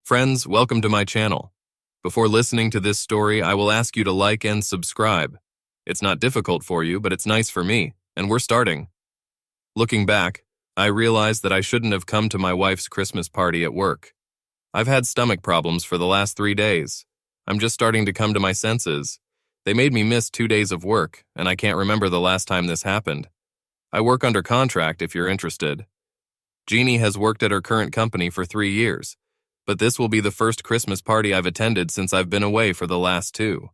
Friends, welcome to my channel. Before listening to this story, I will ask you to like and subscribe. It's not difficult for you, but it's nice for me, and we're starting. Looking back, I realized that I shouldn't have come to my wife's Christmas party at work. I've had stomach problems for the last 3 days. I'm just starting to come to my senses. They made me miss 2 days of work, and I can't remember the last time this happened. I work under contract if you're interested. Jeannie has worked at her current company for 3 years, but this will be the first Christmas party I've attended since I've been away for the last 2.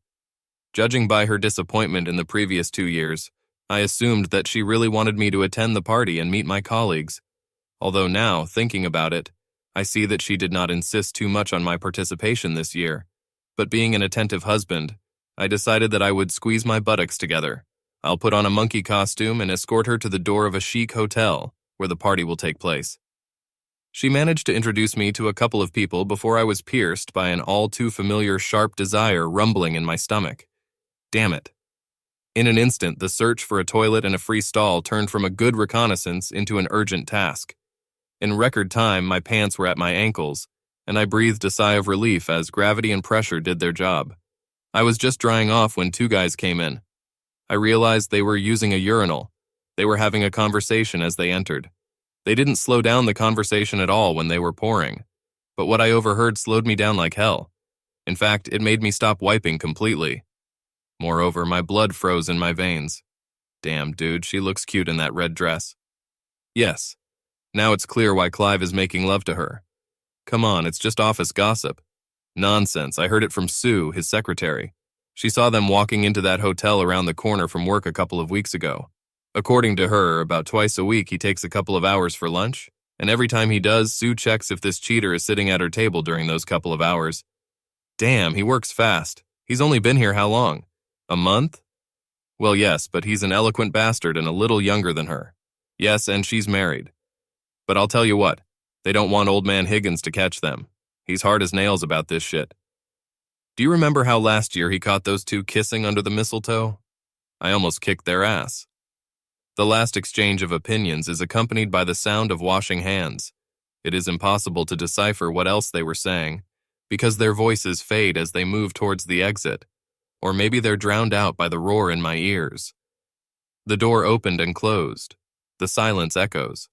Judging by her disappointment in the previous 2 years, I assumed that she really wanted me to attend the party and meet my colleagues. Although now, thinking about it, I see that she did not insist too much on my participation this year. But being an attentive husband, I decided that I would squeeze my buttocks together. I'll put on a monkey costume and escort her to the door of a chic hotel where the party will take place. She managed to introduce me to a couple of people before I was pierced by an all-too-familiar sharp desire rumbling in my stomach. Damn it. In an instant, the search for a toilet and a free stall turned from a good reconnaissance into an urgent task. In record time, my pants were at my ankles, and I breathed a sigh of relief as gravity and pressure did their job. I was just drying off when 2 guys came in. I realized they were using a urinal. They were having a conversation as they entered. They didn't slow down the conversation at all when they were pouring, but what I overheard slowed me down like hell. In fact, it made me stop wiping completely. Moreover, my blood froze in my veins. Damn, dude, she looks cute in that red dress. Yes, now it's clear why Clive is making love to her. Come on, it's just office gossip. Nonsense, I heard it from Sue, his secretary. She saw them walking into that hotel around the corner from work a couple of weeks ago. According to her, about twice a week he takes a couple of hours for lunch, and every time he does, Sue checks if this cheater is sitting at her table during those couple of hours. Damn, he works fast. He's only been here how long? A month? Well, yes, but he's an eloquent bastard and a little younger than her. Yes, and she's married. But I'll tell you what, they don't want old man Higgins to catch them. He's hard as nails about this shit. Do you remember how last year he caught those 2 kissing under the mistletoe? I almost kicked their ass. The last exchange of opinions is accompanied by the sound of washing hands. It is impossible to decipher what else they were saying, because their voices fade as they move towards the exit. Or maybe they're drowned out by the roar in my ears. The door opened and closed. The silence echoes.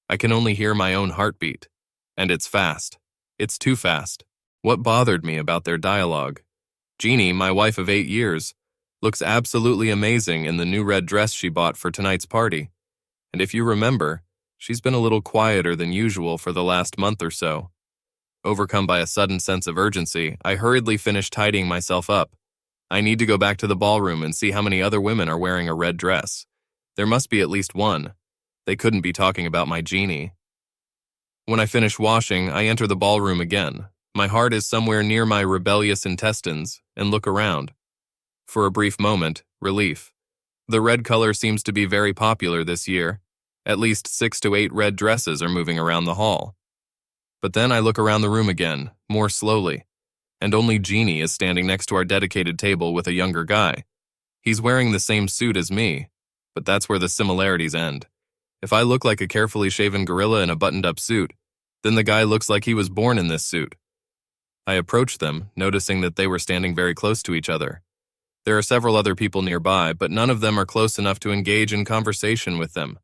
I can only hear my own heartbeat. And it's fast. It's too fast. What bothered me about their dialogue? Jeannie, my wife of 8 years, looks absolutely amazing in the new red dress she bought for tonight's party. And if you remember, she's been a little quieter than usual for the last month or so. Overcome by a sudden sense of urgency, I hurriedly finished tidying myself up. I need to go back to the ballroom and see how many other women are wearing a red dress. There must be at least one. They couldn't be talking about my Jeannie. When I finish washing, I enter the ballroom again. My heart is somewhere near my rebellious intestines, and look around. For a brief moment, relief. The red color seems to be very popular this year. At least 6 to 8 red dresses are moving around the hall. But then I look around the room again, more slowly. And only Jeannie is standing next to our dedicated table with a younger guy. He's wearing the same suit as me, but that's where the similarities end. If I look like a carefully shaven gorilla in a buttoned-up suit, then the guy looks like he was born in this suit. I approached them, noticing that they were standing very close to each other. There are several other people nearby, but none of them are close enough to engage in conversation with them.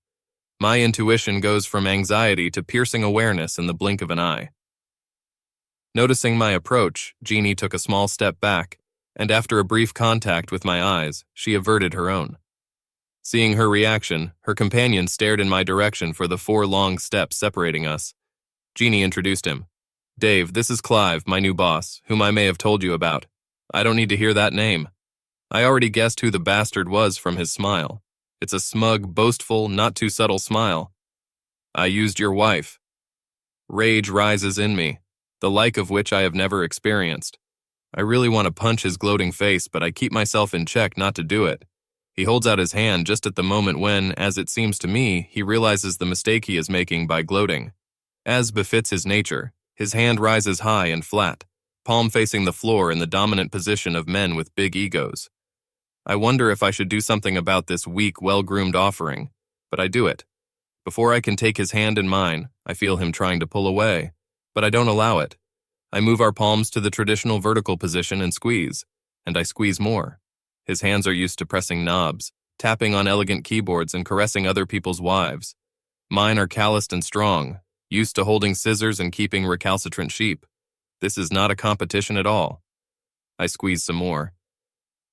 My intuition goes from anxiety to piercing awareness in the blink of an eye. Noticing my approach, Jeannie took a small step back, and after a brief contact with my eyes, she averted her own. Seeing her reaction, her companion stared in my direction for the 4 long steps separating us. Jeannie introduced him. Dave, this is Clive, my new boss, whom I may have told you about. I don't need to hear that name. I already guessed who the bastard was from his smile. It's a smug, boastful, not too subtle smile. I used your wife. Rage rises in me, the like of which I have never experienced. I really want to punch his gloating face, but I keep myself in check not to do it. He holds out his hand just at the moment when, as it seems to me, he realizes the mistake he is making by gloating. As befits his nature, his hand rises high and flat, palm facing the floor in the dominant position of men with big egos. I wonder if I should do something about this weak, well-groomed offering, but I do it. Before I can take his hand in mine, I feel him trying to pull away, but I don't allow it. I move our palms to the traditional vertical position and squeeze, and I squeeze more. His hands are used to pressing knobs, tapping on elegant keyboards and caressing other people's wives. Mine are calloused and strong, used to holding scissors and keeping recalcitrant sheep. This is not a competition at all. I squeeze some more.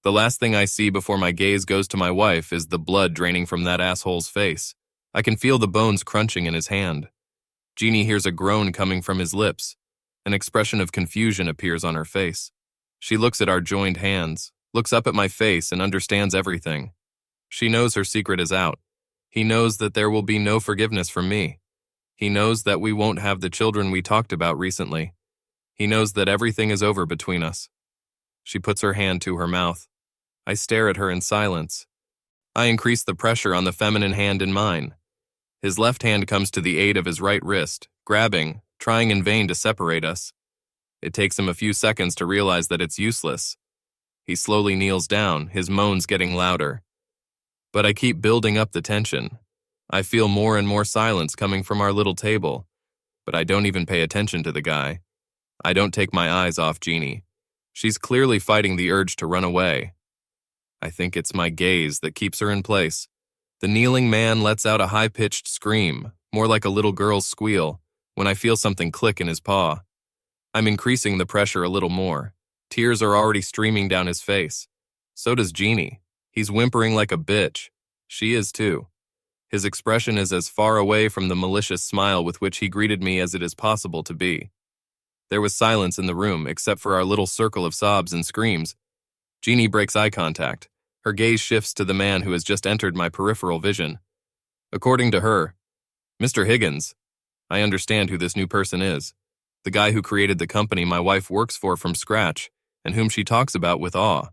The last thing I see before my gaze goes to my wife is the blood draining from that asshole's face. I can feel the bones crunching in his hand. Jeannie hears a groan coming from his lips. An expression of confusion appears on her face. She looks at our joined hands, looks up at my face, and understands everything. She knows her secret is out. He knows that there will be no forgiveness from me. He knows that we won't have the children we talked about recently. He knows that everything is over between us. She puts her hand to her mouth. I stare at her in silence. I increase the pressure on the feminine hand in mine. His left hand comes to the aid of his right wrist, grabbing, trying in vain to separate us. It takes him a few seconds to realize that it's useless. He slowly kneels down, his moans getting louder. But I keep building up the tension. I feel more and more silence coming from our little table, but I don't even pay attention to the guy. I don't take my eyes off Jeannie. She's clearly fighting the urge to run away. I think it's my gaze that keeps her in place. The kneeling man lets out a high-pitched scream, more like a little girl's squeal, when I feel something click in his paw. I'm increasing the pressure a little more. Tears are already streaming down his face. So does Jeannie. He's whimpering like a bitch. She is too. His expression is as far away from the malicious smile with which he greeted me as it is possible to be. There was silence in the room, except for our little circle of sobs and screams. Jeannie breaks eye contact. Her gaze shifts to the man who has just entered my peripheral vision. According to her, Mr. Higgins. I understand who this new person is. The guy who created the company my wife works for from scratch, and whom she talks about with awe.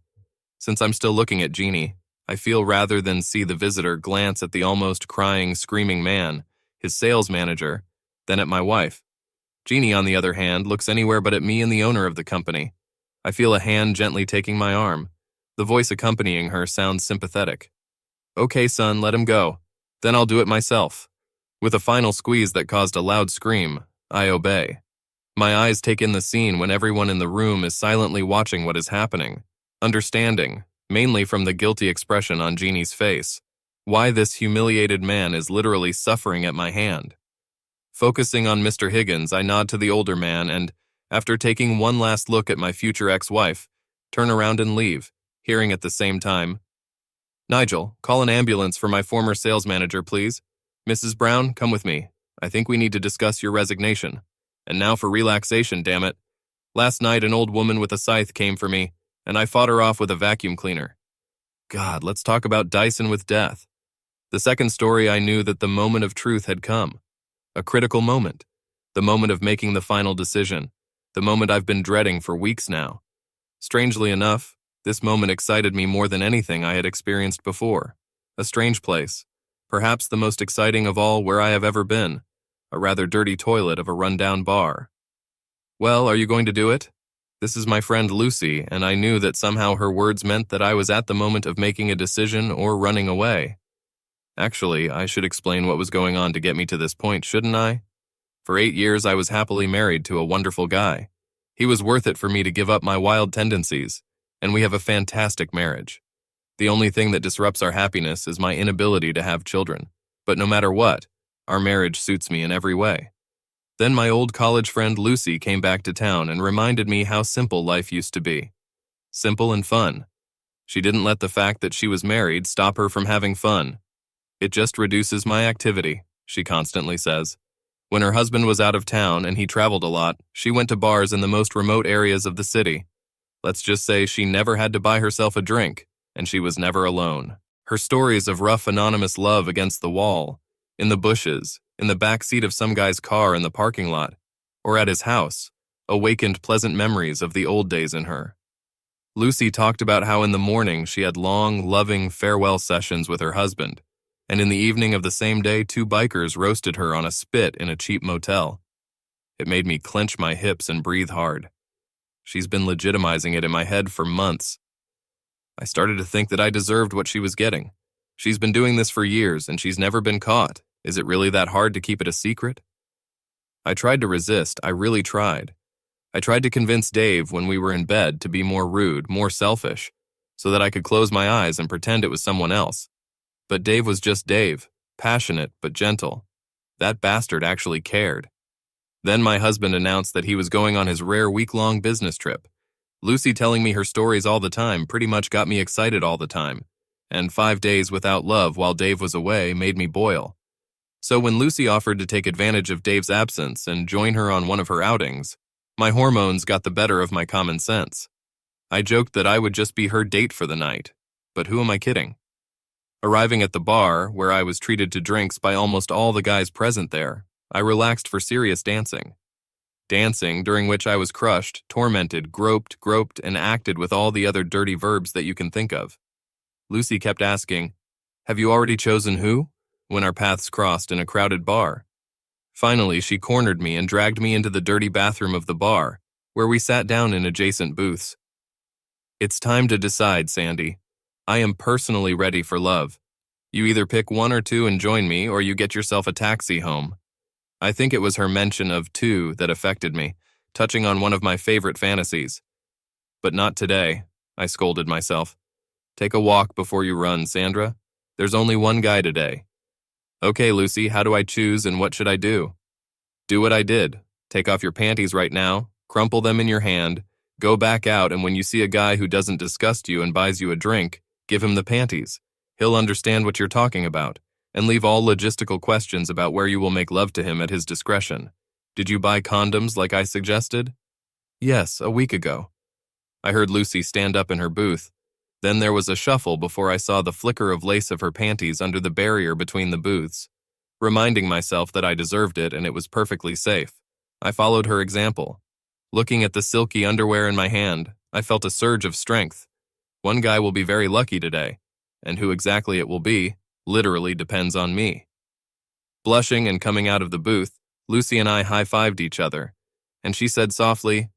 Since I'm still looking at Jeannie, I feel rather than see the visitor glance at the almost crying, screaming man, his sales manager, than at my wife. Jeannie, on the other hand, looks anywhere but at me and the owner of the company. I feel a hand gently taking my arm. The voice accompanying her sounds sympathetic. Okay, son, let him go. Then I'll do it myself. With a final squeeze that caused a loud scream, I obey. My eyes take in the scene when everyone in the room is silently watching what is happening, understanding, mainly from the guilty expression on Jeannie's face, why this humiliated man is literally suffering at my hand. Focusing on Mr. Higgins, I nod to the older man and, after taking one last look at my future ex-wife, turn around and leave, hearing at the same time, Nigel, call an ambulance for my former sales manager, please. Mrs. Brown, come with me. I think we need to discuss your resignation. And now for relaxation, damn it. Last night, an old woman with a scythe came for me, and I fought her off with a vacuum cleaner. God, let's talk about Dyson with death. The second story, I knew that the moment of truth had come. A critical moment. The moment of making the final decision. The moment I've been dreading for weeks now. Strangely enough, this moment excited me more than anything I had experienced before. A strange place. Perhaps the most exciting of all where I have ever been. A rather dirty toilet of a rundown bar. Well, are you going to do it? This is my friend Lucy, and I knew that somehow her words meant that I was at the moment of making a decision or running away. Actually, I should explain what was going on to get me to this point, shouldn't I? For 8 years, I was happily married to a wonderful guy. He was worth it for me to give up my wild tendencies, and we have a fantastic marriage. The only thing that disrupts our happiness is my inability to have children. But no matter what, our marriage suits me in every way. Then my old college friend Lucy came back to town and reminded me how simple life used to be. Simple and fun. She didn't let the fact that she was married stop her from having fun. It just reduces my activity, she constantly says. When her husband was out of town and he traveled a lot, she went to bars in the most remote areas of the city. Let's just say she never had to buy herself a drink, and she was never alone. Her stories of rough anonymous love against the wall, in the bushes, in the back seat of some guy's car in the parking lot, or at his house, awakened pleasant memories of the old days in her. Lucy talked about how in the morning she had long, loving farewell sessions with her husband, and in the evening of the same day 2 bikers roasted her on a spit in a cheap motel. It made me clench my hips and breathe hard. She's been legitimizing it in my head for months. I started to think that I deserved what she was getting. She's been doing this for years, and she's never been caught. Is it really that hard to keep it a secret? I tried to resist, I really tried. I tried to convince Dave when we were in bed to be more rude, more selfish, so that I could close my eyes and pretend it was someone else. But Dave was just Dave, passionate but gentle. That bastard actually cared. Then my husband announced that he was going on his rare week-long business trip. Lucy telling me her stories all the time pretty much got me excited all the time, and 5 days without love while Dave was away made me boil. So when Lucy offered to take advantage of Dave's absence and join her on one of her outings, my hormones got the better of my common sense. I joked that I would just be her date for the night, but who am I kidding? Arriving at the bar, where I was treated to drinks by almost all the guys present there, I relaxed for serious dancing. Dancing, during which I was crushed, tormented, groped, and acted with all the other dirty verbs that you can think of. Lucy kept asking, "Have you already chosen who?" when our paths crossed in a crowded bar. Finally, she cornered me and dragged me into the dirty bathroom of the bar, where we sat down in adjacent booths. "It's time to decide, Sandy. I am personally ready for love. You either pick one or two and join me, or you get yourself a taxi home." I think it was her mention of two that affected me, touching on one of my favorite fantasies. "But not today," I scolded myself. "Take a walk before you run, Sandra. There's only one guy today." "Okay, Lucy, how do I choose and what should I do?" "Do what I did. Take off your panties right now, crumple them in your hand, go back out, and when you see a guy who doesn't disgust you and buys you a drink, give him the panties. He'll understand what you're talking about, and leave all logistical questions about where you will make love to him at his discretion. Did you buy condoms like I suggested?" "Yes, a week ago." I heard Lucy stand up in her booth. Then there was a shuffle before I saw the flicker of lace of her panties under the barrier between the booths. Reminding myself that I deserved it and it was perfectly safe, I followed her example. Looking at the silky underwear in my hand, I felt a surge of strength. One guy will be very lucky today, and who exactly it will be literally depends on me. Blushing and coming out of the booth, Lucy and I high-fived each other, and she said softly,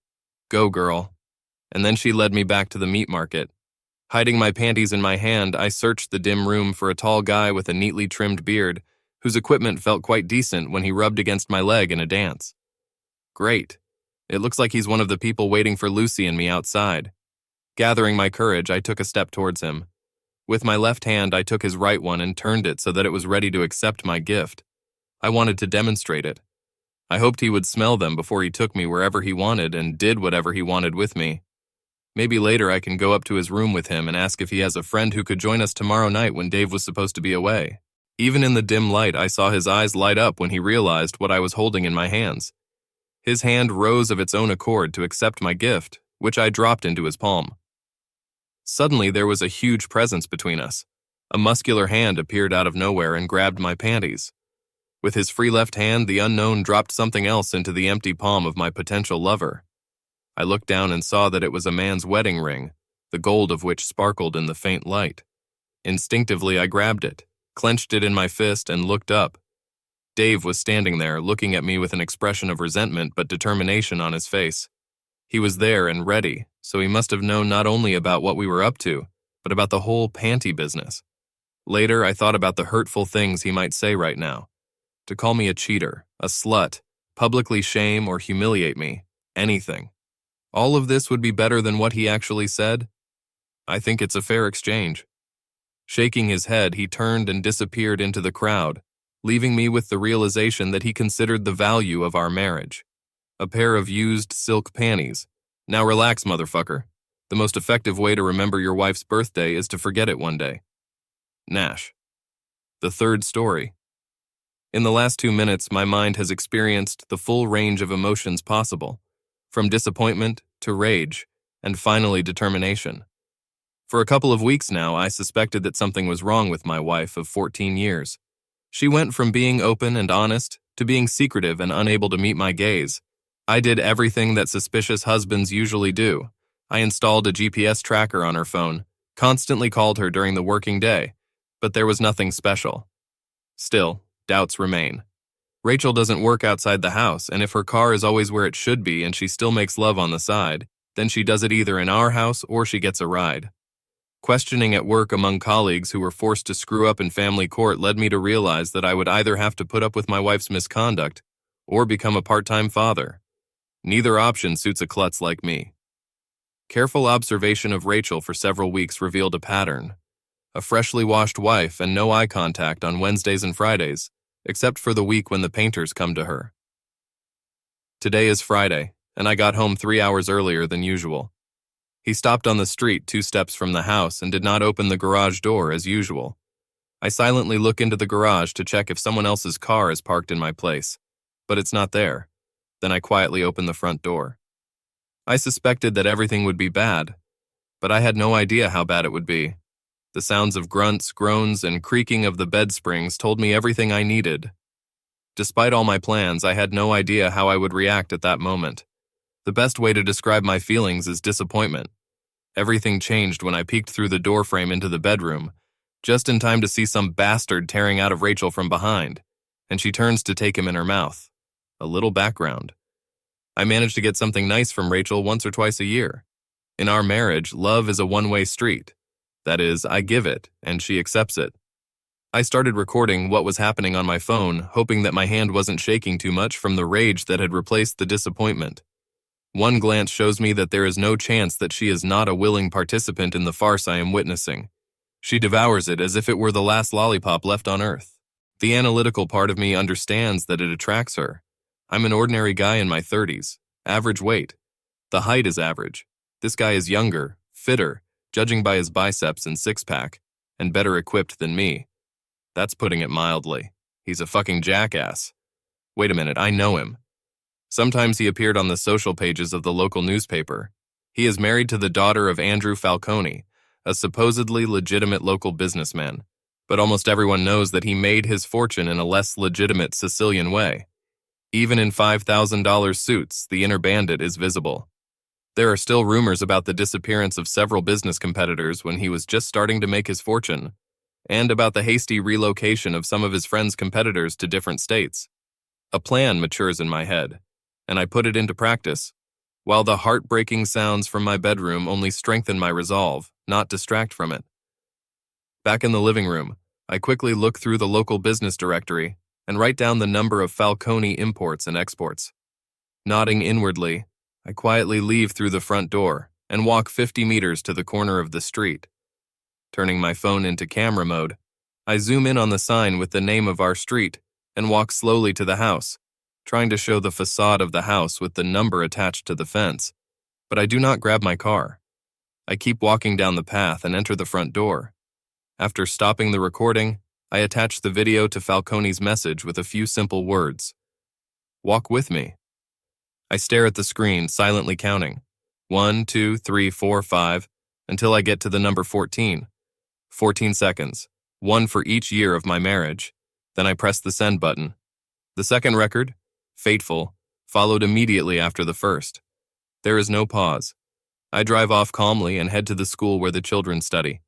"Go, girl." And then she led me back to the meat market. Hiding my panties in my hand, I searched the dim room for a tall guy with a neatly trimmed beard, whose equipment felt quite decent when he rubbed against my leg in a dance. Great. It looks like he's one of the people waiting for Lucy and me outside. Gathering my courage, I took a step towards him. With my left hand, I took his right one and turned it so that it was ready to accept my gift. I wanted to demonstrate it. I hoped he would smell them before he took me wherever he wanted and did whatever he wanted with me. Maybe later I can go up to his room with him and ask if he has a friend who could join us tomorrow night when Dave was supposed to be away. Even in the dim light, I saw his eyes light up when he realized what I was holding in my hands. His hand rose of its own accord to accept my gift, which I dropped into his palm. Suddenly, there was a huge presence between us. A muscular hand appeared out of nowhere and grabbed my panties. With his free left hand, the unknown dropped something else into the empty palm of my potential lover. I looked down and saw that it was a man's wedding ring, the gold of which sparkled in the faint light. Instinctively, I grabbed it, clenched it in my fist, and looked up. Dave was standing there, looking at me with an expression of resentment but determination on his face. He was there and ready, so he must have known not only about what we were up to, but about the whole panty business. Later, I thought about the hurtful things he might say right now. To call me a cheater, a slut, publicly shame or humiliate me, anything. All of this would be better than what he actually said? I think it's a fair exchange. Shaking his head, he turned and disappeared into the crowd, leaving me with the realization that he considered the value of our marriage. A pair of used silk panties. Now relax, motherfucker. The most effective way to remember your wife's birthday is to forget it one day. Nash. The third story. In the last 2 minutes, my mind has experienced the full range of emotions possible, from disappointment to rage, and finally determination. For a couple of weeks now, I suspected that something was wrong with my wife of 14 years. She went from being open and honest to being secretive and unable to meet my gaze. I did everything that suspicious husbands usually do. I installed a GPS tracker on her phone, constantly called her during the working day, but there was nothing special. Still, doubts remain. Rachel doesn't work outside the house, and if her car is always where it should be and she still makes love on the side, then she does it either in our house or she gets a ride. Questioning at work among colleagues who were forced to screw up in family court led me to realize that I would either have to put up with my wife's misconduct or become a part-time father. Neither option suits a klutz like me. Careful observation of Rachel for several weeks revealed a pattern. A freshly washed wife and no eye contact on Wednesdays and Fridays, except for the week when the painters come to her. Today is Friday, and I got home 3 hours earlier than usual. He stopped on the street 2 steps from the house and did not open the garage door as usual. I silently look into the garage to check if someone else's car is parked in my place, but it's not there. Then I quietly open the front door. I suspected that everything would be bad, but I had no idea how bad it would be. The sounds of grunts, groans, and creaking of the bed springs told me everything I needed. Despite all my plans, I had no idea how I would react at that moment. The best way to describe my feelings is disappointment. Everything changed when I peeked through the doorframe into the bedroom, just in time to see some bastard tearing out of Rachel from behind, and she turns to take him in her mouth. A little background. I managed to get something nice from Rachel once or twice a year. In our marriage, love is a one-way street. That is, I give it, and she accepts it. I started recording what was happening on my phone, hoping that my hand wasn't shaking too much from the rage that had replaced the disappointment. One glance shows me that there is no chance that she is not a willing participant in the farce I am witnessing. She devours it as if it were the last lollipop left on earth. The analytical part of me understands that it attracts her. I'm an ordinary guy in my 30s, average weight. The height is average. This guy is younger, fitter, judging by his biceps and six-pack, and better equipped than me. That's putting it mildly. He's a fucking jackass. Wait a minute, I know him. Sometimes he appeared on the social pages of the local newspaper. He is married to the daughter of Andrew Falcone, a supposedly legitimate local businessman, but almost everyone knows that he made his fortune in a less legitimate Sicilian way. Even in $5,000 suits, the inner bandit is visible. There are still rumors about the disappearance of several business competitors when he was just starting to make his fortune, and about the hasty relocation of some of his friends' competitors to different states. A plan matures in my head, and I put it into practice, while the heartbreaking sounds from my bedroom only strengthen my resolve, not distract from it. Back in the living room, I quickly look through the local business directory and write down the number of Falcone imports and exports. Nodding inwardly, I quietly leave through the front door and walk 50 meters to the corner of the street. Turning my phone into camera mode, I zoom in on the sign with the name of our street and walk slowly to the house, trying to show the facade of the house with the number attached to the fence, but I do not grab my car. I keep walking down the path and enter the front door. After stopping the recording, I attach the video to Falcone's message with a few simple words. Walk with me. I stare at the screen, silently counting. 1, 2, 3, 4, 5, until I get to the number 14. 14 seconds, one for each year of my marriage. Then I press the send button. The second record, Faithful, followed immediately after the first. There is no pause. I drive off calmly and head to the school where the children study.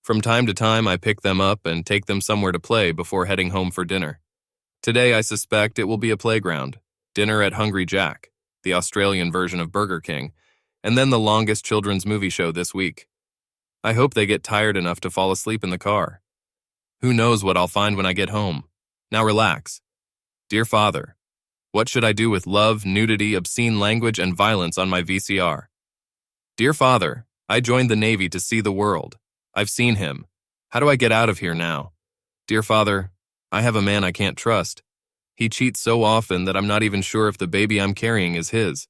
From time to time, I pick them up and take them somewhere to play before heading home for dinner. Today, I suspect it will be a playground, dinner at Hungry Jack, the Australian version of Burger King, and then the longest children's movie show this week. I hope they get tired enough to fall asleep in the car. Who knows what I'll find when I get home? Now relax. Dear Father, what should I do with love, nudity, obscene language, and violence on my VCR? Dear Father, I joined the Navy to see the world. I've seen him. How do I get out of here now? Dear Father, I have a man I can't trust. He cheats so often that I'm not even sure if the baby I'm carrying is his.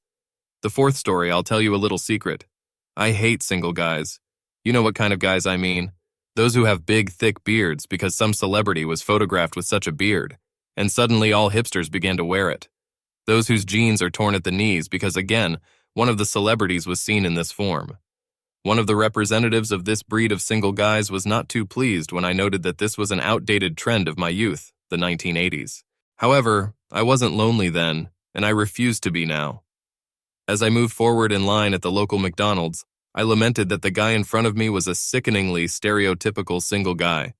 The fourth story, I'll tell you a little secret. I hate single guys. You know what kind of guys I mean. Those who have big, thick beards because some celebrity was photographed with such a beard, and suddenly all hipsters began to wear it. Those whose jeans are torn at the knees because, again, one of the celebrities was seen in this form. One of the representatives of this breed of single guys was not too pleased when I noted that this was an outdated trend of my youth, the 1980s. However, I wasn't lonely then, and I refuse to be now. As I moved forward in line at the local McDonald's, I lamented that the guy in front of me was a sickeningly stereotypical single guy.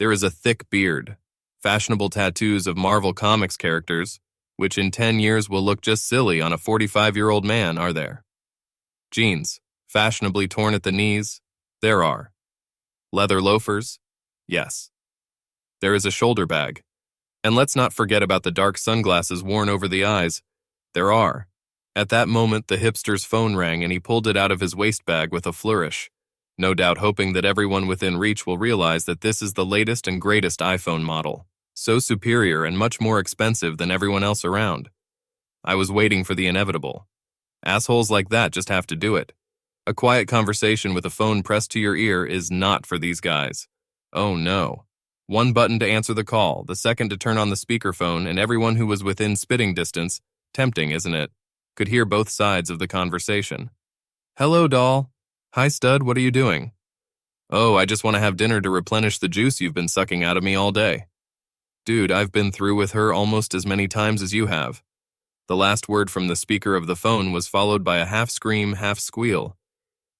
There is a thick beard, fashionable tattoos of Marvel Comics characters, which in 10 years will look just silly on a 45-year-old man, are there? Jeans, fashionably torn at the knees, there are. Leather loafers, yes. There is a shoulder bag. And let's not forget about the dark sunglasses worn over the eyes, there are. At that moment, the hipster's phone rang and he pulled it out of his waist bag with a flourish, no doubt hoping that everyone within reach will realize that this is the latest and greatest iPhone model, so superior and much more expensive than everyone else around. I was waiting for the inevitable. Assholes like that just have to do it. A quiet conversation with a phone pressed to your ear is not for these guys. Oh no. One button to answer the call, the second to turn on the speakerphone, and everyone who was within spitting distance, tempting, isn't it, could hear both sides of the conversation. Hello, doll. Hi, stud, what are you doing? Oh, I just want to have dinner to replenish the juice you've been sucking out of me all day. Dude, I've been through with her almost as many times as you have. The last word from the speaker of the phone was followed by a half scream, half squeal.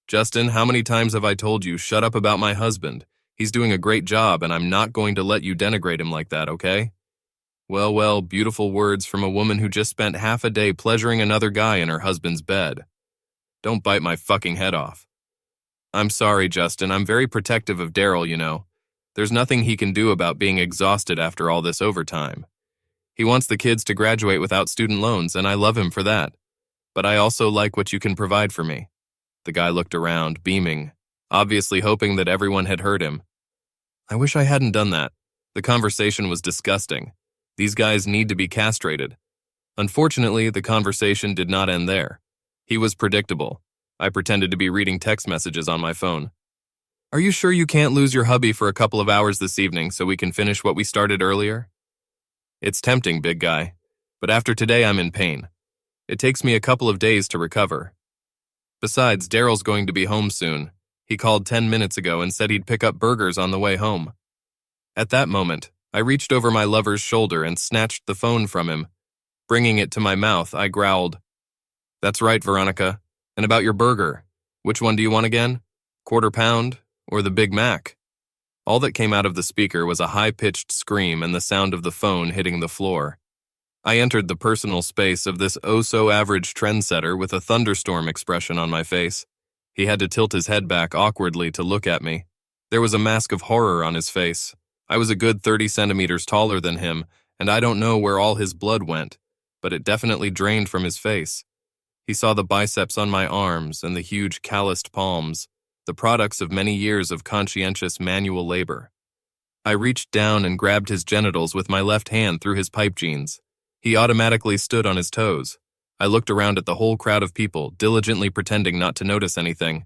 Justin, how many times have I told you, shut up about my husband? He's doing a great job and I'm not going to let you denigrate him like that, okay? Well, beautiful words from a woman who just spent half a day pleasuring another guy in her husband's bed. Don't bite my fucking head off. I'm sorry, Justin, I'm very protective of Daryl, you know. There's nothing he can do about being exhausted after all this overtime. He wants the kids to graduate without student loans, and I love him for that. But I also like what you can provide for me. The guy looked around, beaming, obviously hoping that everyone had heard him. I wish I hadn't done that. The conversation was disgusting. These guys need to be castrated. Unfortunately, the conversation did not end there. He was predictable. I pretended to be reading text messages on my phone. Are you sure you can't lose your hubby for a couple of hours this evening so we can finish what we started earlier? It's tempting, big guy, but after today I'm in pain. It takes me a couple of days to recover. Besides, Daryl's going to be home soon. He called 10 minutes ago and said he'd pick up burgers on the way home. At that moment, I reached over my lover's shoulder and snatched the phone from him. Bringing it to my mouth, I growled, "That's right, Veronica. And about your burger, which one do you want again? Quarter pound or the Big Mac?" All that came out of the speaker was a high-pitched scream and the sound of the phone hitting the floor. I entered the personal space of this oh-so-average trendsetter with a thunderstorm expression on my face. He had to tilt his head back awkwardly to look at me. There was a mask of horror on his face. I was a good 30 centimeters taller than him, and I don't know where all his blood went, but it definitely drained from his face. He saw the biceps on my arms and the huge calloused palms, the products of many years of conscientious manual labor. I reached down and grabbed his genitals with my left hand through his pipe jeans. He automatically stood on his toes. I looked around at the whole crowd of people, diligently pretending not to notice anything.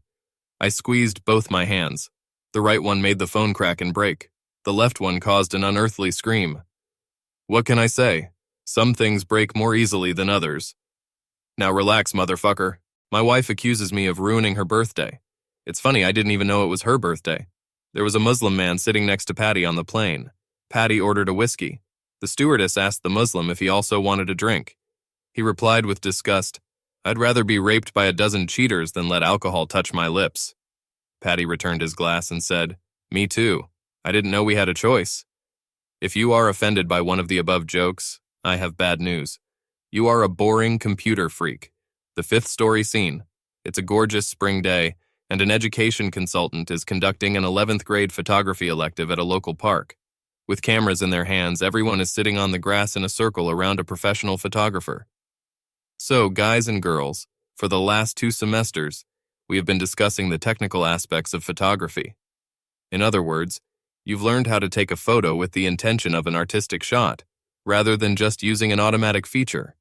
I squeezed both my hands. The right one made the phone crack and break. The left one caused an unearthly scream. What can I say? Some things break more easily than others. Now relax, motherfucker. My wife accuses me of ruining her birthday. It's funny, I didn't even know it was her birthday. There was a Muslim man sitting next to Patty on the plane. Patty ordered a whiskey. The stewardess asked the Muslim if he also wanted a drink. He replied with disgust, "I'd rather be raped by a dozen cheaters than let alcohol touch my lips." Patty returned his glass and said, "Me too. I didn't know we had a choice." If you are offended by one of the above jokes, I have bad news. You are a boring computer freak. The fifth story scene. It's a gorgeous spring day, and an education consultant is conducting an 11th grade photography elective at a local park. With cameras in their hands, everyone is sitting on the grass in a circle around a professional photographer. So, guys and girls, for the last 2 semesters, we have been discussing the technical aspects of photography. In other words, you've learned how to take a photo with the intention of an artistic shot, rather than just using an automatic feature.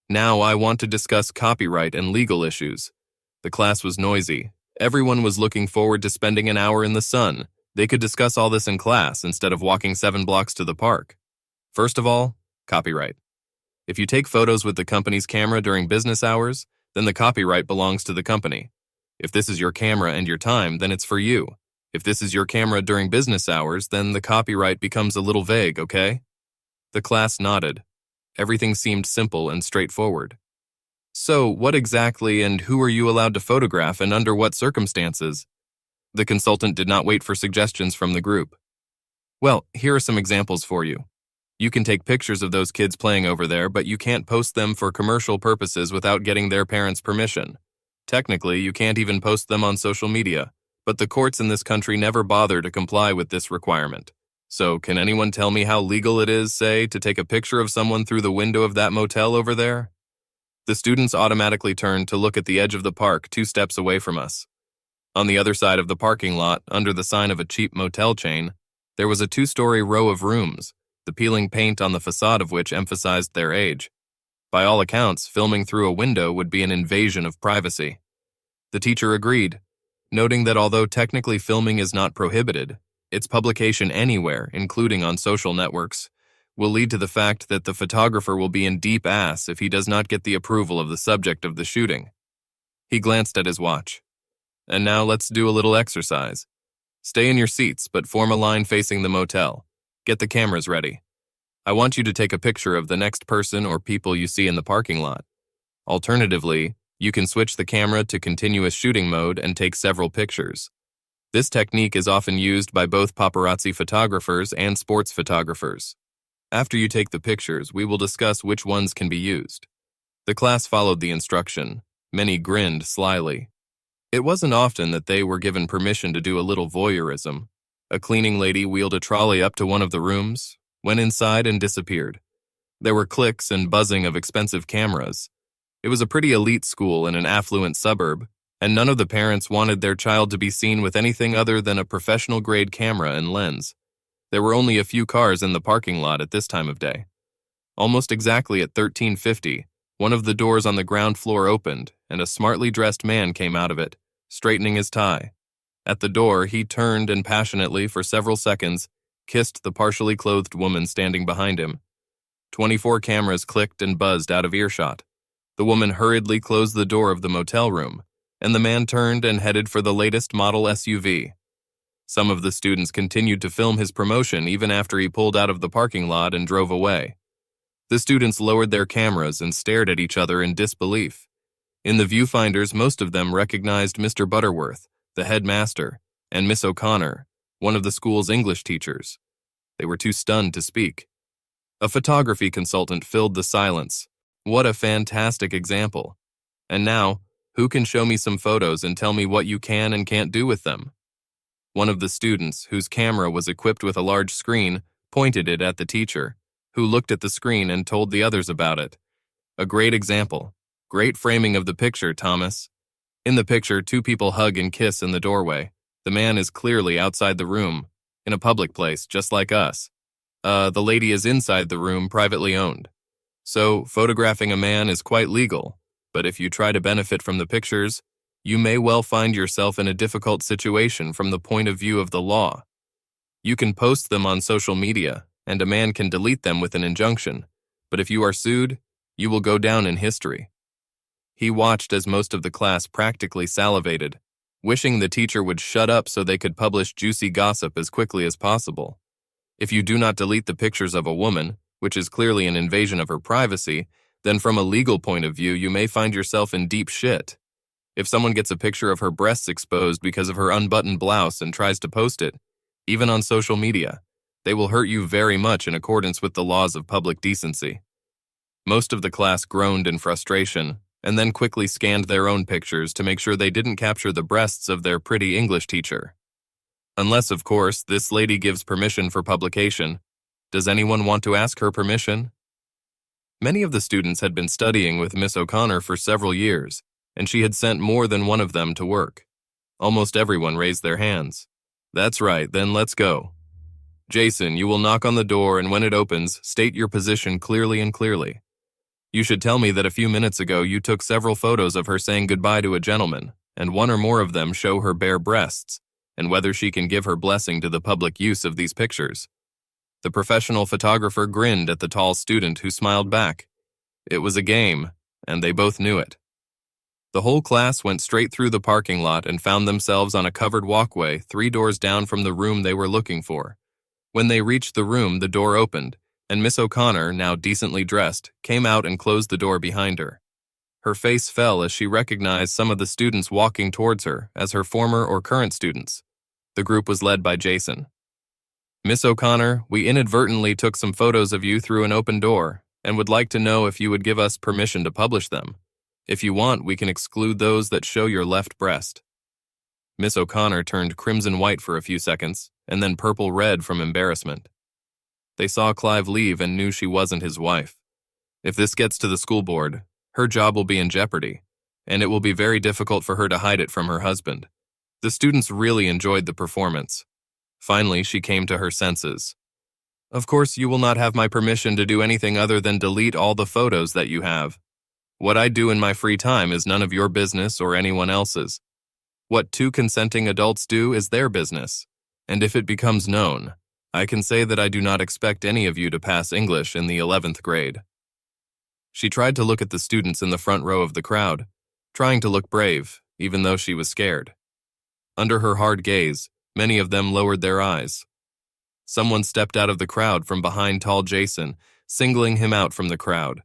Now I want to discuss copyright and legal issues. The class was noisy. Everyone was looking forward to spending an hour in the sun. They could discuss all this in class instead of walking 7 blocks to the park. First of all, copyright. If you take photos with the company's camera during business hours, then the copyright belongs to the company. If this is your camera and your time, then it's for you. If this is your camera during business hours, then the copyright becomes a little vague, okay? The class nodded. Everything seemed simple and straightforward. So, what exactly and who are you allowed to photograph and under what circumstances? The consultant did not wait for suggestions from the group. Well, here are some examples for you. You can take pictures of those kids playing over there, but you can't post them for commercial purposes without getting their parents' permission. Technically, you can't even post them on social media, but the courts in this country never bother to comply with this requirement. So, can anyone tell me how legal it is, say, to take a picture of someone through the window of that motel over there? The students automatically turned to look at the edge of the park 2 steps away from us. On the other side of the parking lot, under the sign of a cheap motel chain, there was a 2-story row of rooms, the peeling paint on the facade of which emphasized their age. By all accounts, filming through a window would be an invasion of privacy. The teacher agreed, noting that although technically filming is not prohibited, its publication anywhere, including on social networks, will lead to the fact that the photographer will be in deep ass if he does not get the approval of the subject of the shooting. He glanced at his watch. And now let's do a little exercise. Stay in your seats, but form a line facing the motel. Get the cameras ready. I want you to take a picture of the next person or people you see in the parking lot. Alternatively, you can switch the camera to continuous shooting mode and take several pictures. This technique is often used by both paparazzi photographers and sports photographers. After you take the pictures, we will discuss which ones can be used. The class followed the instruction. Many grinned slyly. It wasn't often that they were given permission to do a little voyeurism. A cleaning lady wheeled a trolley up to one of the rooms, went inside and disappeared. There were clicks and buzzing of expensive cameras. It was a pretty elite school in an affluent suburb, and none of the parents wanted their child to be seen with anything other than a professional-grade camera and lens. There were only a few cars in the parking lot at this time of day. Almost exactly at 13:50, one of the doors on the ground floor opened, and a smartly dressed man came out of it, straightening his tie. At the door, he turned and passionately, for several seconds, kissed the partially clothed woman standing behind him. 24 cameras clicked and buzzed out of earshot. The woman hurriedly closed the door of the motel room, and the man turned and headed for the latest model SUV. Some of the students continued to film his promotion even after he pulled out of the parking lot and drove away. The students lowered their cameras and stared at each other in disbelief. In the viewfinders, most of them recognized Mr. Butterworth, the headmaster, and Miss O'Connor, one of the school's English teachers. They were too stunned to speak. A photography consultant filled the silence. What a fantastic example. And now, who can show me some photos and tell me what you can and can't do with them? One of the students, whose camera was equipped with a large screen, pointed it at the teacher, who looked at the screen and told the others about it. A great example. Great framing of the picture, Thomas. In the picture, 2 people hug and kiss in the doorway. The man is clearly outside the room, in a public place, just like us. The lady is inside the room, privately owned. So, photographing a man is quite legal, but if you try to benefit from the pictures, you may well find yourself in a difficult situation from the point of view of the law. You can post them on social media, and a man can delete them with an injunction, but if you are sued, you will go down in history. He watched as most of the class practically salivated, wishing the teacher would shut up so they could publish juicy gossip as quickly as possible. If you do not delete the pictures of a woman, which is clearly an invasion of her privacy, then from a legal point of view, you may find yourself in deep shit. If someone gets a picture of her breasts exposed because of her unbuttoned blouse and tries to post it, even on social media, they will hurt you very much in accordance with the laws of public decency. Most of the class groaned in frustration, and then quickly scanned their own pictures to make sure they didn't capture the breasts of their pretty English teacher. Unless, of course, this lady gives permission for publication. Does anyone want to ask her permission? Many of the students had been studying with Miss O'Connor for several years, and she had sent more than one of them to work. Almost everyone raised their hands. That's right, then let's go. Jason, you will knock on the door, and when it opens, state your position clearly and clearly. You should tell me that a few minutes ago you took several photos of her saying goodbye to a gentleman, and one or more of them show her bare breasts, and whether she can give her blessing to the public use of these pictures. The professional photographer grinned at the tall student who smiled back. It was a game, and they both knew it. The whole class went straight through the parking lot and found themselves on a covered walkway 3 doors down from the room they were looking for. When they reached the room, the door opened, and Miss O'Connor, now decently dressed, came out and closed the door behind her. Her face fell as she recognized some of the students walking towards her as her former or current students. The group was led by Jason. Miss O'Connor, we inadvertently took some photos of you through an open door and would like to know if you would give us permission to publish them. If you want, we can exclude those that show your left breast. Miss O'Connor turned crimson-white for a few seconds, and then purple-red from embarrassment. They saw Clive leave and knew she wasn't his wife. If this gets to the school board, Her job will be in jeopardy, and it will be very difficult for her to hide it from her husband. The students really enjoyed the performance. Finally, she came to her senses. Of course, you will not have my permission to do anything other than delete all the photos that you have. What I do in my free time is none of your business or anyone else's. What two consenting adults do is their business, and if it becomes known, I can say that I do not expect any of you to pass English in the 11th grade. She tried to look at the students in the front row of the crowd, trying to look brave, even though she was scared. Under her hard gaze, many of them lowered their eyes. Someone stepped out of the crowd from behind tall Jason, singling him out from the crowd.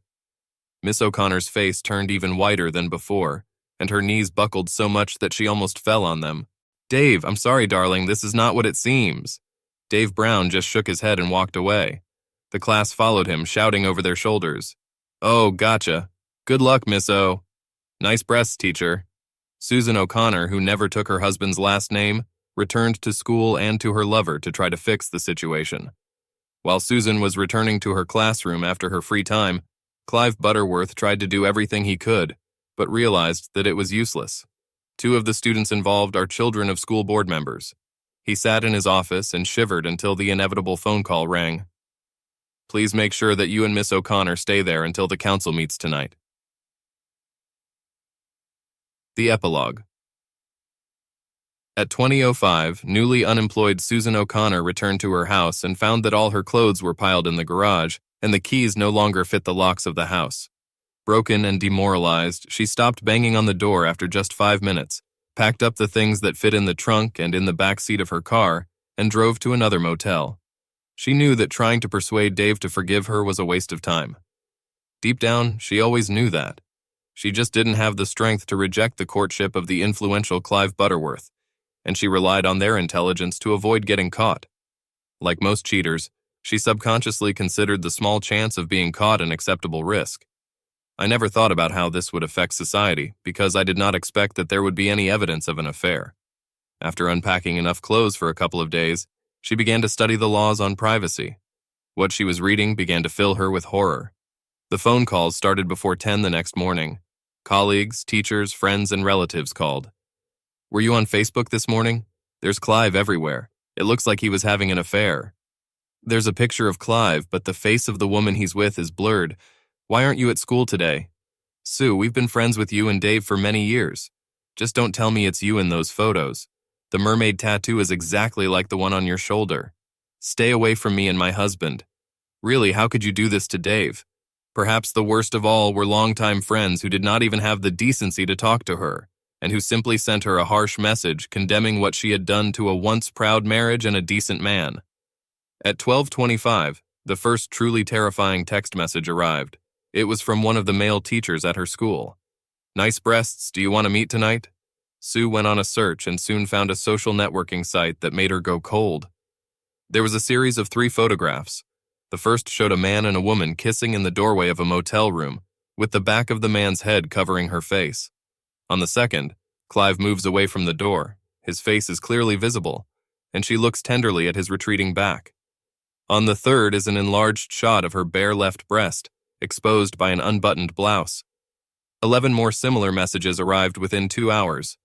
Miss O'Connor's face turned even whiter than before, and her knees buckled so much that she almost fell on them. Dave, I'm sorry, darling, this is not what it seems. Dave Brown just shook his head and walked away. The class followed him, shouting over their shoulders. Oh, gotcha. Good luck, Miss O. Nice breasts, teacher. Susan O'Connor, who never took her husband's last name, returned to school and to her lover to try to fix the situation. While Susan was returning to her classroom after her free time, Clive Butterworth tried to do everything he could, but realized that it was useless. Two of the students involved are children of school board members. He sat in his office and shivered until the inevitable phone call rang. Please make sure that you and Miss O'Connor stay there until the council meets tonight. The epilogue. At 20:05, newly unemployed Susan O'Connor returned to her house and found that all her clothes were piled in the garage and the keys no longer fit the locks of the house. Broken and demoralized, she stopped banging on the door after just 5 minutes, packed up the things that fit in the trunk and in the back seat of her car, and drove to another motel. She knew that trying to persuade Dave to forgive her was a waste of time. Deep down, she always knew that. She just didn't have the strength to reject the courtship of the influential Clive Butterworth, and she relied on their intelligence to avoid getting caught. Like most cheaters, she subconsciously considered the small chance of being caught an acceptable risk. I never thought about how this would affect society because I did not expect that there would be any evidence of an affair. After unpacking enough clothes for a couple of days, she began to study the laws on privacy. What she was reading began to fill her with horror. The phone calls started before 10 the next morning. Colleagues, teachers, friends, and relatives called. Were you on Facebook this morning? There's Clive everywhere. It looks like he was having an affair. There's a picture of Clive, but the face of the woman he's with is blurred. Why aren't you at school today? Sue, we've been friends with you and Dave for many years. Just don't tell me it's you in those photos. The mermaid tattoo is exactly like the one on your shoulder. Stay away from me and my husband. Really, how could you do this to Dave? Perhaps the worst of all were longtime friends who did not even have the decency to talk to her, and who simply sent her a harsh message condemning what she had done to a once proud marriage and a decent man. At 12:25, the first truly terrifying text message arrived. It was from one of the male teachers at her school. Nice breasts, do you want to meet tonight? Sue went on a search and soon found a social networking site that made her go cold. There was a series of 3 photographs. The first showed a man and a woman kissing in the doorway of a motel room, with the back of the man's head covering her face. On the second, Clive moves away from the door. His face is clearly visible, and she looks tenderly at his retreating back. On the third is an enlarged shot of her bare left breast, exposed by an unbuttoned blouse. 11 more similar messages arrived within 2 hours.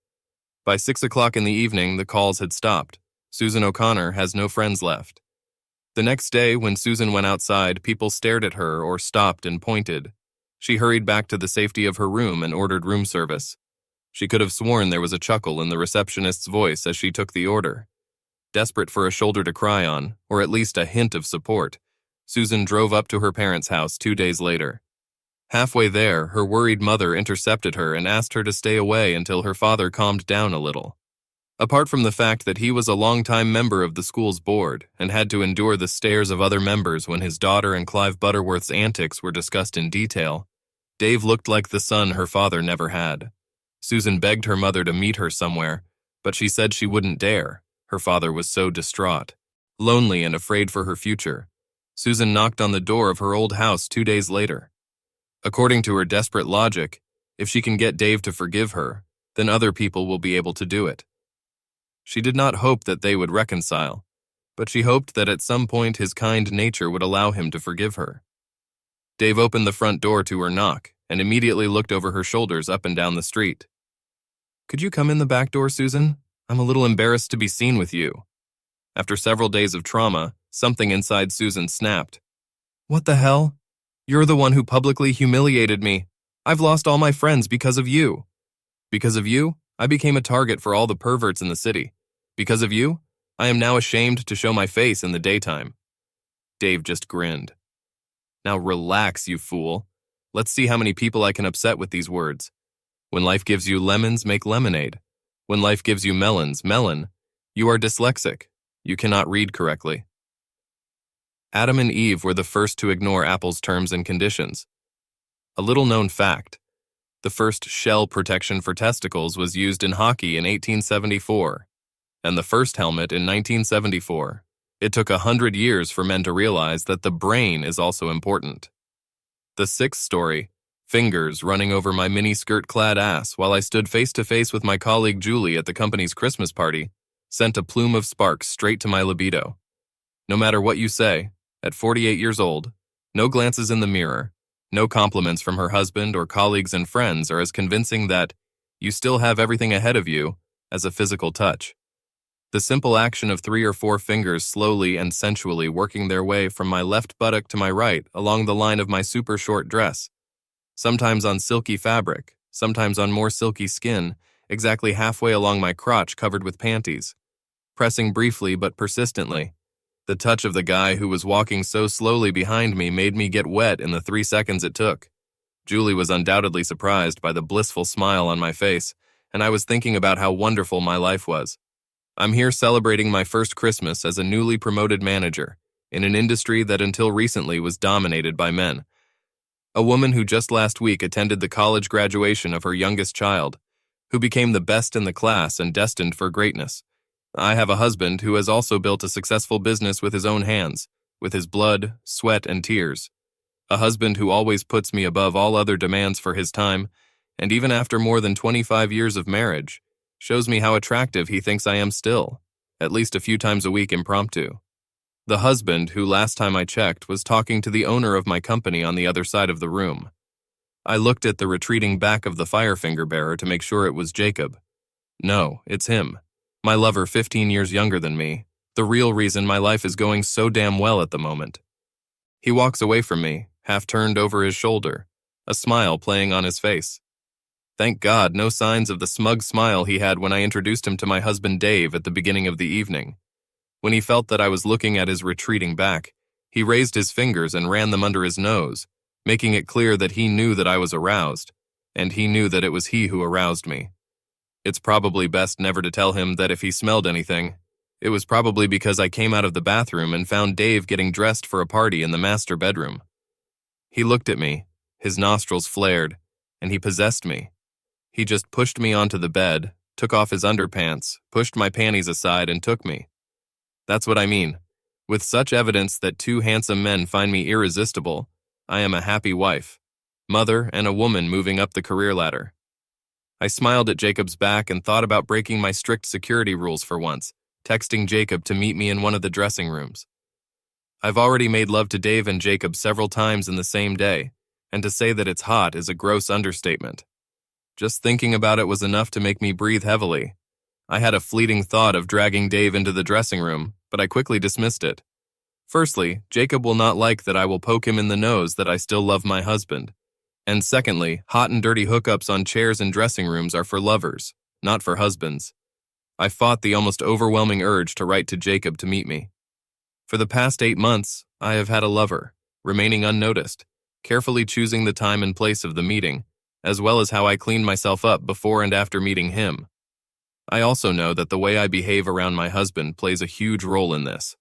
By 6 o'clock in the evening, the calls had stopped. Susan O'Connor has no friends left. The next day, when Susan went outside, people stared at her or stopped and pointed. She hurried back to the safety of her room and ordered room service. She could have sworn there was a chuckle in the receptionist's voice as she took the order. Desperate for a shoulder to cry on, or at least a hint of support, Susan drove up to her parents' house 2 days later. Halfway there, her worried mother intercepted her and asked her to stay away until her father calmed down a little. Apart from the fact that he was a longtime member of the school's board and had to endure the stares of other members when his daughter and Clive Butterworth's antics were discussed in detail, Dave looked like the son her father never had. Susan begged her mother to meet her somewhere, but she said she wouldn't dare. Her father was so distraught, lonely and afraid for her future. Susan knocked on the door of her old house 2 days later. According to her desperate logic, if she can get Dave to forgive her, then other people will be able to do it. She did not hope that they would reconcile, but she hoped that at some point his kind nature would allow him to forgive her. Dave opened the front door to her knock and immediately looked over her shoulders up and down the street. "Could you come in the back door, Susan? I'm a little embarrassed to be seen with you." After several days of trauma, something inside Susan snapped. "What the hell? You're the one who publicly humiliated me. I've lost all my friends because of you. Because of you, I became a target for all the perverts in the city. Because of you, I am now ashamed to show my face in the daytime." Dave just grinned. "Now relax, you fool. Let's see how many people I can upset with these words. When life gives you lemons, make lemonade. When life gives you melons, melon. You are dyslexic. You cannot read correctly." Adam and Eve were the first to ignore Apple's terms and conditions. A little-known fact: the first shell protection for testicles was used in hockey in 1874, and the first helmet in 1974. It took 100 years for men to realize that the brain is also important. The sixth story: fingers running over my mini-skirt-clad ass while I stood face-to-face with my colleague Julie at the company's Christmas party, sent a plume of sparks straight to my libido. No matter what you say, at 48 years old, no glances in the mirror, no compliments from her husband or colleagues and friends are as convincing that you still have everything ahead of you as a physical touch. The simple action of 3 or 4 fingers slowly and sensually working their way from my left buttock to my right along the line of my super short dress, sometimes on silky fabric, sometimes on more silky skin, exactly halfway along my crotch covered with panties, pressing briefly but persistently. The touch of the guy who was walking so slowly behind me made me get wet in the 3 seconds it took. Julie was undoubtedly surprised by the blissful smile on my face, and I was thinking about how wonderful my life was. I'm here celebrating my first Christmas as a newly promoted manager in an industry that until recently was dominated by men. A woman who just last week attended the college graduation of her youngest child, who became the best in the class and destined for greatness. I have a husband who has also built a successful business with his own hands, with his blood, sweat, and tears. A husband who always puts me above all other demands for his time, and even after more than 25 years of marriage, shows me how attractive he thinks I am still, at least a few times a week impromptu. The husband who last time I checked was talking to the owner of my company on the other side of the room. I looked at the retreating back of the firefinger bearer to make sure it was Jacob. No, it's him. My lover 15 years younger than me, the real reason my life is going so damn well at the moment. He walks away from me, half turned over his shoulder, a smile playing on his face. Thank God, no signs of the smug smile he had when I introduced him to my husband Dave at the beginning of the evening. When he felt that I was looking at his retreating back, he raised his fingers and ran them under his nose, making it clear that he knew that I was aroused, and he knew that it was he who aroused me. It's probably best never to tell him that if he smelled anything, it was probably because I came out of the bathroom and found Dave getting dressed for a party in the master bedroom. He looked at me, his nostrils flared, and he possessed me. He just pushed me onto the bed, took off his underpants, pushed my panties aside, and took me. That's what I mean. With such evidence that 2 handsome men find me irresistible, I am a happy wife, mother, and a woman moving up the career ladder. I smiled at Jacob's back and thought about breaking my strict security rules for once, texting Jacob to meet me in one of the dressing rooms. I've already made love to Dave and Jacob several times in the same day, and to say that it's hot is a gross understatement. Just thinking about it was enough to make me breathe heavily. I had a fleeting thought of dragging Dave into the dressing room, but I quickly dismissed it. Firstly, Jacob will not like that I will poke him in the nose that I still love my husband. And secondly, hot and dirty hookups on chairs in dressing rooms are for lovers, not for husbands. I fought the almost overwhelming urge to write to Jacob to meet me. For the past 8 months, I have had a lover, remaining unnoticed, carefully choosing the time and place of the meeting, as well as how I cleaned myself up before and after meeting him. I also know that the way I behave around my husband plays a huge role in this.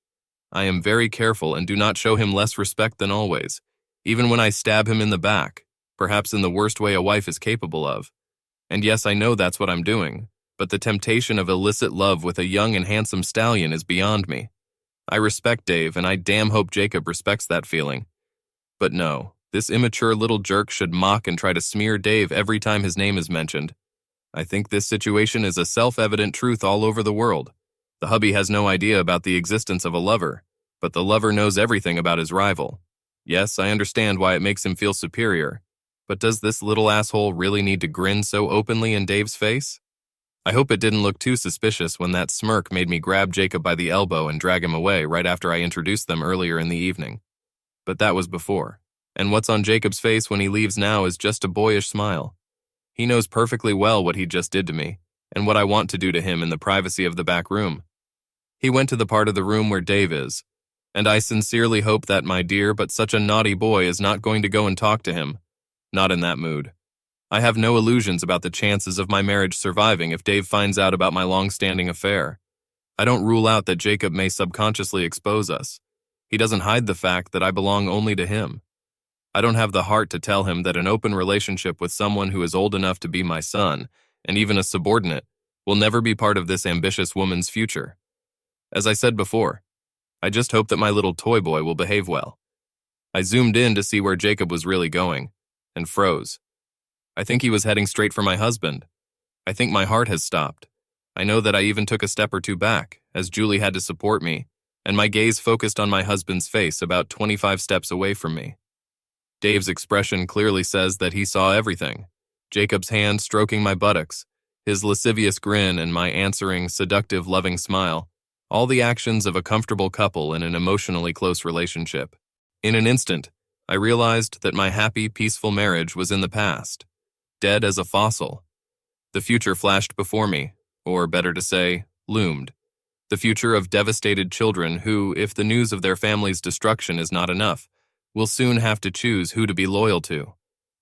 I am very careful and do not show him less respect than always, even when I stab him in the back, perhaps in the worst way a wife is capable of. And yes, I know that's what I'm doing, but the temptation of illicit love with a young and handsome stallion is beyond me. I respect Dave, and I damn hope Jacob respects that feeling. But no, this immature little jerk should mock and try to smear Dave every time his name is mentioned. I think this situation is a self-evident truth all over the world. The hubby has no idea about the existence of a lover, but the lover knows everything about his rival. Yes, I understand why it makes him feel superior. But does this little asshole really need to grin so openly in Dave's face? I hope it didn't look too suspicious when that smirk made me grab Jacob by the elbow and drag him away right after I introduced them earlier in the evening. But that was before. And what's on Jacob's face when he leaves now is just a boyish smile. He knows perfectly well what he just did to me, and what I want to do to him in the privacy of the back room. He went to the part of the room where Dave is, and I sincerely hope that my dear but such a naughty boy is not going to go and talk to him. Not in that mood. I have no illusions about the chances of my marriage surviving if Dave finds out about my long-standing affair. I don't rule out that Jacob may subconsciously expose us. He doesn't hide the fact that I belong only to him. I don't have the heart to tell him that an open relationship with someone who is old enough to be my son, and even a subordinate, will never be part of this ambitious woman's future. As I said before, I just hope that my little toy boy will behave well. I zoomed in to see where Jacob was really going, and froze. I think he was heading straight for my husband. I think my heart has stopped. I know that I even took a step or two back, as Julie had to support me, and my gaze focused on my husband's face about 25 steps away from me. Dave's expression clearly says that he saw everything. Jacob's hand stroking my buttocks, his lascivious grin and my answering, seductive, loving smile, all the actions of a comfortable couple in an emotionally close relationship. In an instant, I realized that my happy, peaceful marriage was in the past. Dead as a fossil. The future flashed before me, or better to say, loomed. The future of devastated children who, if the news of their family's destruction is not enough, will soon have to choose who to be loyal to.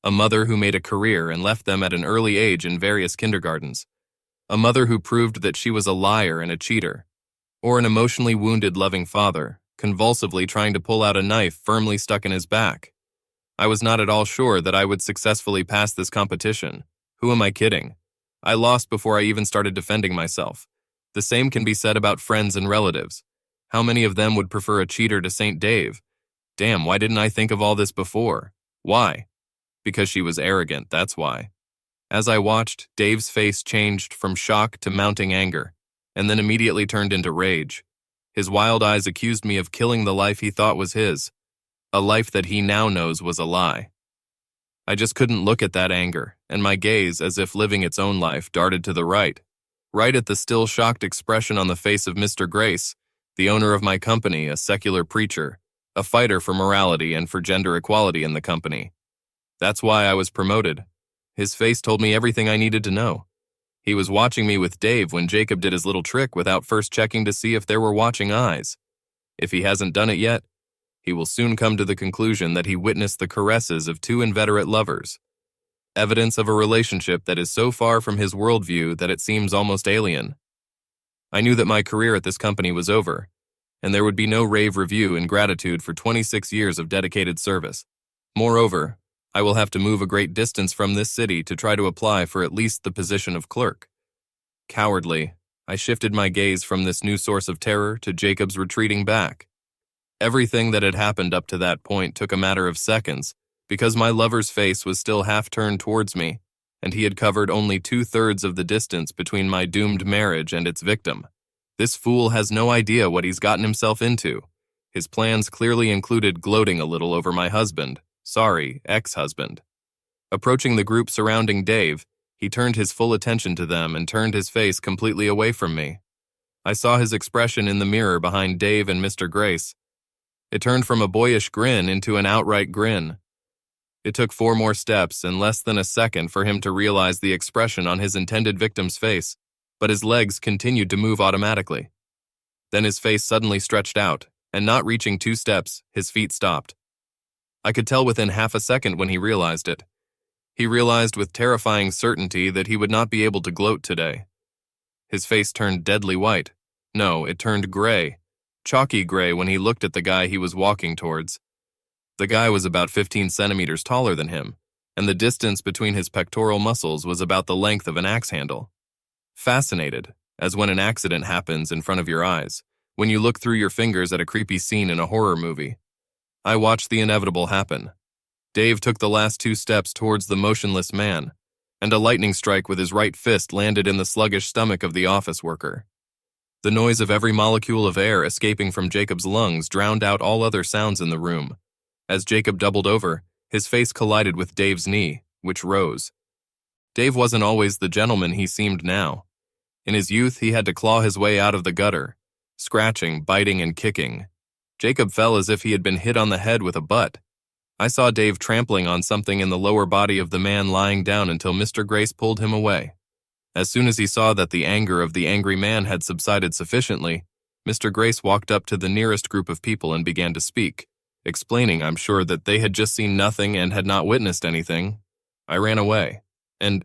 A mother who made a career and left them at an early age in various kindergartens. A mother who proved that she was a liar and a cheater. Or an emotionally wounded loving father, convulsively trying to pull out a knife firmly stuck in his back. I was not at all sure that I would successfully pass this competition. Who am I kidding? I lost before I even started defending myself. The same can be said about friends and relatives. How many of them would prefer a cheater to St. Dave? Damn, why didn't I think of all this before? Why? Because she was arrogant, that's why. As I watched, Dave's face changed from shock to mounting anger, and then immediately turned into rage. His wild eyes accused me of killing the life he thought was his. A life that he now knows was a lie. I just couldn't look at that anger, and my gaze, as if living its own life, darted to the right at the still shocked expression on the face of Mr. Grace, the owner of my company, a secular preacher, a fighter for morality and for gender equality in the company. That's why I was promoted. His face told me everything I needed to know. He was watching me with Dave when Jacob did his little trick without first checking to see if there were watching eyes. If he hasn't done it yet, he will soon come to the conclusion that he witnessed the caresses of two inveterate lovers. Evidence of a relationship that is so far from his worldview that it seems almost alien. I knew that my career at this company was over, and there would be no rave review in gratitude for 26 years of dedicated service. Moreover, I will have to move a great distance from this city to try to apply for at least the position of clerk. Cowardly, I shifted my gaze from this new source of terror to Jacob's retreating back. Everything that had happened up to that point took a matter of seconds, because my lover's face was still half turned towards me, and he had covered only 2/3 of the distance between my doomed marriage and its victim. This fool has no idea what he's gotten himself into. His plans clearly included gloating a little over my husband, ex-husband. Approaching the group surrounding Dave, he turned his full attention to them and turned his face completely away from me. I saw his expression in the mirror behind Dave and Mr. Grace. It turned from a boyish grin into an outright grin. It took 4 more steps and less than a second for him to realize the expression on his intended victim's face, but his legs continued to move automatically. Then his face suddenly stretched out, and not reaching 2 steps, his feet stopped. I could tell within half a second when he realized it. He realized with terrifying certainty that he would not be able to gloat today. His face turned deadly white. No, it turned gray. Chalky gray when he looked at the guy he was walking towards. The guy was about 15 centimeters taller than him, and the distance between his pectoral muscles was about the length of an axe handle. Fascinated, as when an accident happens in front of your eyes, when you look through your fingers at a creepy scene in a horror movie. I watched the inevitable happen. Dave took the last 2 steps towards the motionless man, and a lightning strike with his right fist landed in the sluggish stomach of the office worker. The noise of every molecule of air escaping from Jacob's lungs drowned out all other sounds in the room. As Jacob doubled over, His face collided with Dave's knee, which rose. Dave wasn't always the gentleman he seemed now. In his youth, he had to claw his way out of the gutter, scratching, biting, and kicking. Jacob fell as if he had been hit on the head with a butt. I saw Dave trampling on something in the lower body of the man lying down until Mr. Grace pulled him away. As soon as he saw that the anger of the angry man had subsided sufficiently, Mr. Grace walked up to the nearest group of people and began to speak, explaining, I'm sure, that they had just seen nothing and had not witnessed anything. I ran away. And